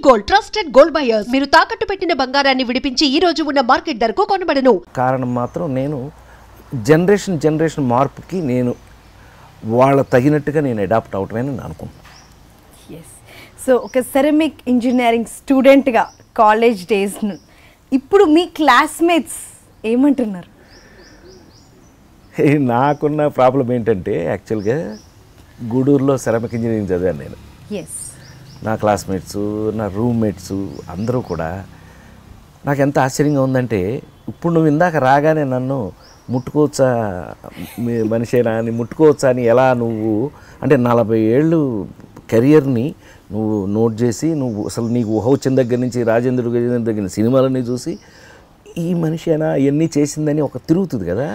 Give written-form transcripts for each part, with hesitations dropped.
Gold trusted gold buyers. మీరు తాకట్టు పెట్టిన బంగారాన్ని విడిపించి ఈ రోజు ఉన్న మార్కెట్ ధరకు కొనబడను. కారణం మాత్రం నేను జనరేషన్ మార్పుకి నేను వాళ్ళ తగినట్టుగా నేను అడాప్ట్ అవటమని నేను అనుకుంటున్నాను. ఎస్. సో ఒక సెరమిక్ ఇంజనీరింగ్ స్టూడెంట్గా కాలేజ్ డేస్ ఇప్పుడు మీ క్లాస్మేట్స్ ఏమంటున్నారు? నాకున్న ప్రాబ్లం ఏంటంటే యాక్చువల్గా గూడూరులో సెరమిక్ ఇంజనీరింగ్ చదివాను నేను. ఎస్. నా క్లాస్మేట్స్, నా రూమ్మేట్స్ అందరూ కూడా నాకు ఎంత ఆశ్చర్యంగా ఉందంటే, ఇప్పుడు నువ్వు ఇందాక రాగానే నన్ను ముట్టుకోవచ్చా మనిషేనా అని ముట్టుకోవచ్చా అని ఎలా నువ్వు అంటే 40 ఏళ్ళు కెరియర్ని నువ్వు నోట్ చేసి నువ్వు అసలు నీకు ఊహ వచ్చిన దగ్గర నుంచి రాజేంద్ర దగ్గర సినిమాలన్నీ చూసి ఈ మనిషేనా ఇవన్నీ చేసిందని ఒక తిరుగుతుంది కదా.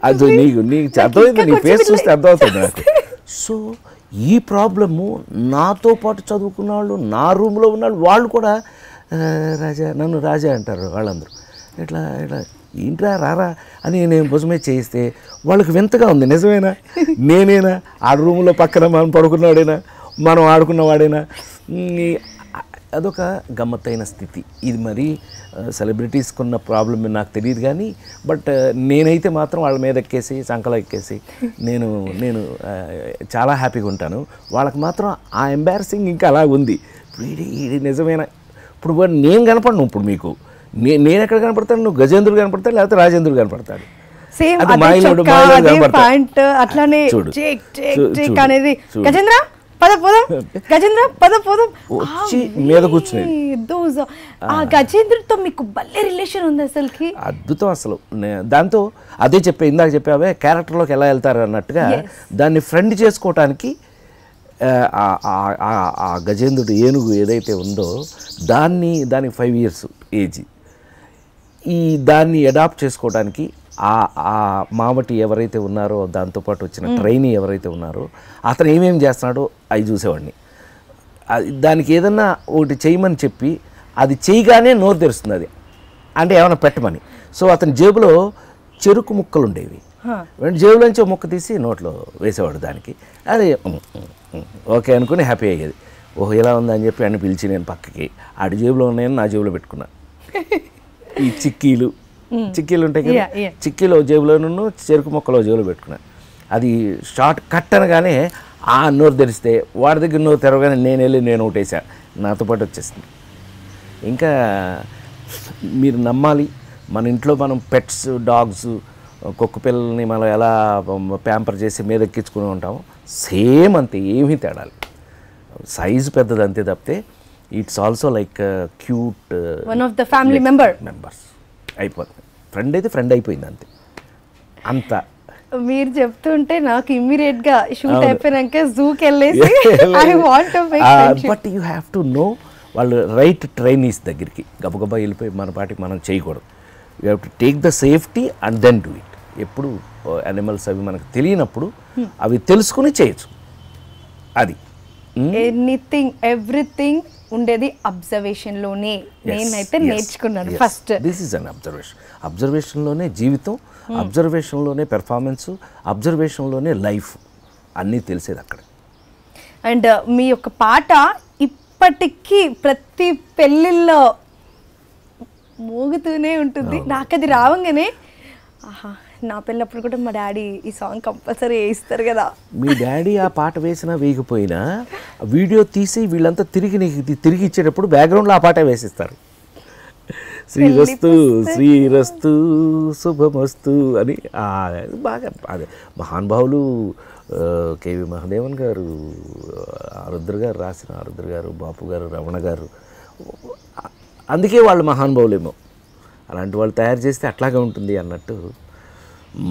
అది నీకు అర్థమైంది, నీ ఫేస్ చూస్తే అర్థమవుతుంది నాకు. సో ఈ ప్రాబ్లము నాతో పాటు చదువుకున్న వాళ్ళు, నా రూమ్లో ఉన్న వాళ్ళు కూడా రాజా నన్ను రాజా అంటారు వాళ్ళందరూ. ఇట్లా ఇట్లా ఏంట్రా రారా అని నేను భుజమే చేయిస్తే వాళ్ళకి వింతగా ఉంది. నిజమేనా, నేనేనా ఆ రూమ్లో పక్కన మనం పడుకున్నవాడేనా, మనం ఆడుకున్నవాడేనా? అదొక గమ్మత్తైన స్థితి. ఇది మరి సెలబ్రిటీస్కి ఉన్న ప్రాబ్లం నాకు తెలియదు కానీ, బట్ నేనైతే మాత్రం వాళ్ళ మీద ఎక్కేసి సంకలో ఎక్కేసి నేను చాలా హ్యాపీగా ఉంటాను. వాళ్ళకి మాత్రం ఆ ఎంబారసింగ్ ఇంకా అలా ఉంది. ఇది నిజమేనా? ఇప్పుడు నేను కనపడను. ఇప్పుడు మీకు నేను ఎక్కడ కనపడతాను? నువ్వు గజేంద్రుడు కనపడతాడు, లేకపోతే రాజేంద్రుడు కనపడతాడు. వచ్చి మీద కూర్చుని గజేంద్రుడితో మీకు భలే రిలేషన్ ఉంది అసలుకి. అద్భుతం అసలు. దాంతో అదే ఇందాక చెప్పావే క్యారెక్టర్లోకి ఎలా వెళ్తారు అన్నట్టుగా దాన్ని ఫ్రెండ్ చేసుకోవటానికి ఆ గజేంద్రుడు ఏనుగు ఏదైతే ఉందో దానికి 5 years ఏజ్. దాన్ని అడాప్ట్ చేసుకోవడానికి ఆ మావటి ఎవరైతే ఉన్నారో, దాంతోపాటు వచ్చిన ట్రైనీ ఎవరైతే ఉన్నారో, అతను ఏమేమి చేస్తున్నాడో అవి చూసేవాడిని. దానికి ఏదన్నా ఒకటి చేయమని చెప్పి అది చేయగానే నోరు తెరుస్తుంది. అది అంటే ఏమైనా పెట్టమని. సో అతని జేబులో చెరుకు ముక్కలు ఉండేవి. జేబులోంచి ఒక ముక్క తీసి నోట్లో వేసేవాడు దానికి. అది ఓకే అనుకుని హ్యాపీ అయ్యేది. ఓహో ఇలా ఉందని చెప్పి అని పిలిచి నేను పక్కకి ఆడి జేబులో ఉన్నాయని నా జేబులో పెట్టుకున్నా. ఈ చిక్కీలు ఉంటాయి కదా, చిక్కీలో జేబులోనూ చెరుకు మొక్కలో జేబులో పెట్టుకున్నా. అది షార్ట్ కట్ అనగానే ఆ నోరు తెరిస్తే వాడి దగ్గర నోరు తెరవగానే నేను ఒకటేసా, నాతో పాటు వచ్చేసింది. ఇంకా మీరు నమ్మాలి, మన ఇంట్లో మనం పెట్స్, డాగ్స్, కుక్క పిల్లల్ని మనం ఎలా ప్యాంపర్ చేసి మీద ఎక్కించుకుని ఉంటాము, సేమ్ అంతే, ఏమీ తేడాలి. సైజు పెద్దది అంతే తప్పితే it's also like cute one of the family members అయిపోతుంది. ఫ్రెండ్ అయితే ఫ్రెండ్ అయిపోయింది అంతే. అంత మీరు చెప్తుంటే నాకు ఇమ్మీడియట్ గా షూట్ అయిపోయాక జూకి వెళ్ళేసి I want to make friendship. But you have to know వాళ్ళు రైట్ ట్రైనీస్ దగ్గరికి గబగబా వెళ్ళిపోయి మన పాటికి మనం చేయకూడదు. You have to take the safety and then do it. ఎప్పుడు యానిమల్స్ అవి మనకు తెలియనప్పుడు అవి తెలుసుకుని చేయొచ్చు. అది ఎనీథింగ్ ఎవ్రీథింగ్ ఉండేది అబ్జర్వేషన్ లోనే. నేనైతే నేర్చుకున్నాను ఫస్ట్. దిస్ ఈజ్ అన్ అబ్జర్వేషన్లోనే జీవితం, అబ్జర్వేషన్లోనే పెర్ఫార్మెన్స్, అబ్జర్వేషన్లోనే లైఫ్ అన్నీ తెలిసేది అక్కడ. అండ్ మీ యొక్క పాట ఇప్పటికీ ప్రతి పెళ్ళిళ్ళలో మోగుతూనే ఉంటుంది. నాకు అది రావంగానే ఆహా, నా పెళ్ళప్పుడు కూడా మా డాడీ ఈ సాంగ్ కంపల్సరీ వేయిస్తారు కదా. మీ డాడీ ఆ పాట వేసినా వేయకపోయినా వీడియో తీసి వీళ్ళంతా తిరిగి ఇచ్చేటప్పుడు బ్యాక్గ్రౌండ్లో ఆ పాట వేసిస్తారు. శ్రీరస్తు శుభమస్తు అని బాగా అదే మహానుభావులు కేవి మహాదేవన్ గారు, ఆరుద్ర గారు రాసిన ఆరుద్ర గారు, బాపు గారు, రమణ గారు, అందుకే వాళ్ళు మహానుభావులేమో. అలాంటి వాళ్ళు తయారు చేస్తే అట్లాగే ఉంటుంది అన్నట్టు.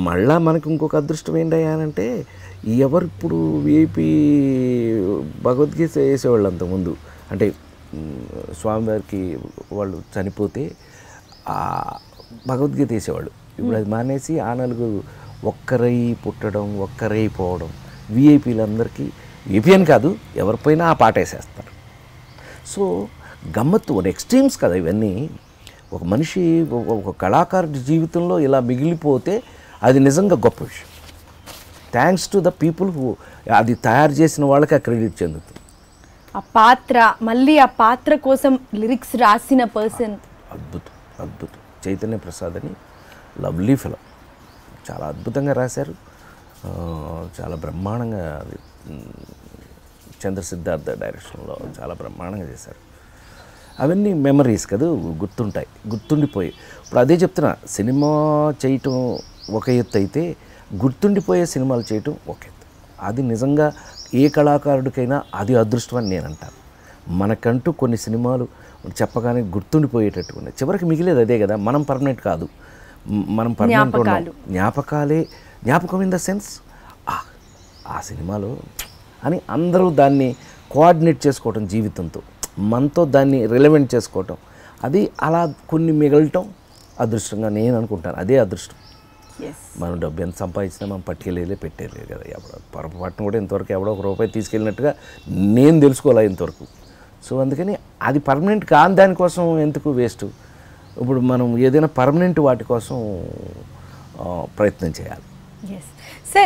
మళ్ళా మనకు ఇంకొక అదృష్టం ఏంటంటే ఎవరు ఇప్పుడు విఐపి భగవద్గీత వేసేవాళ్ళు అంతకుముందు. అంటే స్వామివారికి వాళ్ళు చనిపోతే భగవద్గీత వేసేవాళ్ళు. ఇప్పుడు అది మానేసి ఆ నలుగురు ఒక్కరై పుట్టడం, ఒక్కరై పోవడం. విఐపీలందరికీ, విఐపీ అని కాదు ఎవరిపైనా ఆ పాట వేసేస్తారు. సో గమ్మత్తు ఎక్స్ట్రీమ్స్ కదా ఇవన్నీ. ఒక మనిషి ఒక కళాకారుడి జీవితంలో ఇలా మిగిలిపోతే అది నిజంగా గొప్ప విషయం. Thanks to the people who అది తయారు చేసిన వాళ్ళకి ఆ క్రెడిట్ చెందుతుంది. ఆ పాత్ర, మళ్ళీ ఆ పాత్ర కోసం లిరిక్స్ రాసిన పర్సన్? అద్భుతం చైతన్య ప్రసాద్ అని లవ్లీ ఫిలం, చాలా అద్భుతంగా రాశారు. చాలా బ్రహ్మాండంగా అది చంద్ర సిద్ధార్థ డైరెక్షన్లో చాలా బ్రహ్మాండంగా చేశారు. అవన్నీ మెమరీస్ కదా, గుర్తుంటాయి, గుర్తుండిపోయి. ఇప్పుడు అదే చెప్తున్నా, సినిమా చేయటం ఒక ఎత్తు అయితే గుర్తుండిపోయే సినిమాలు చేయటం ఒక ఎత్తు. అది నిజంగా ఏ కళాకారుడికైనా అది అదృష్టం అని నేను అంటాను. మనకంటూ కొన్ని సినిమాలు చెప్పగానే గుర్తుండిపోయేటట్టు ఉన్నాయి. చివరికి మిగిలేదు అదే కదా, మనం పర్మనెంట్ కాదు, మనం పర్మనెంట్ ఉన్నాం. జ్ఞాపకాలే, జ్ఞాపకం ఇన్ ద సెన్స్ ఆ సినిమాలో అని అందరూ దాన్ని కోఆర్డినేట్ చేసుకోవటం, జీవితంతో మనతో దాన్ని రిలవెంట్ చేసుకోవటం, అది అలా కొన్ని మిగలటం అదృష్టంగా నేను అనుకుంటాను. అదే అదృష్టం. మనం డబ్బు ఎంత సంపాదించినా మనం పట్టుకెళ్ళే పెట్టేయలేదు కదా. ఎవడో పొరపాటును కూడా ఇంతవరకు ఎవడో ఒక రూపాయి తీసుకెళ్ళినట్టుగా నేను తెలుసుకోలే ఇంతవరకు. సో అందుకని అది పర్మనెంట్ కాని దానికోసం ఎందుకు వేస్ట్. ఇప్పుడు మనం ఏదైనా పర్మనెంట్ వాటి కోసం ప్రయత్నం చేయాలి. సార్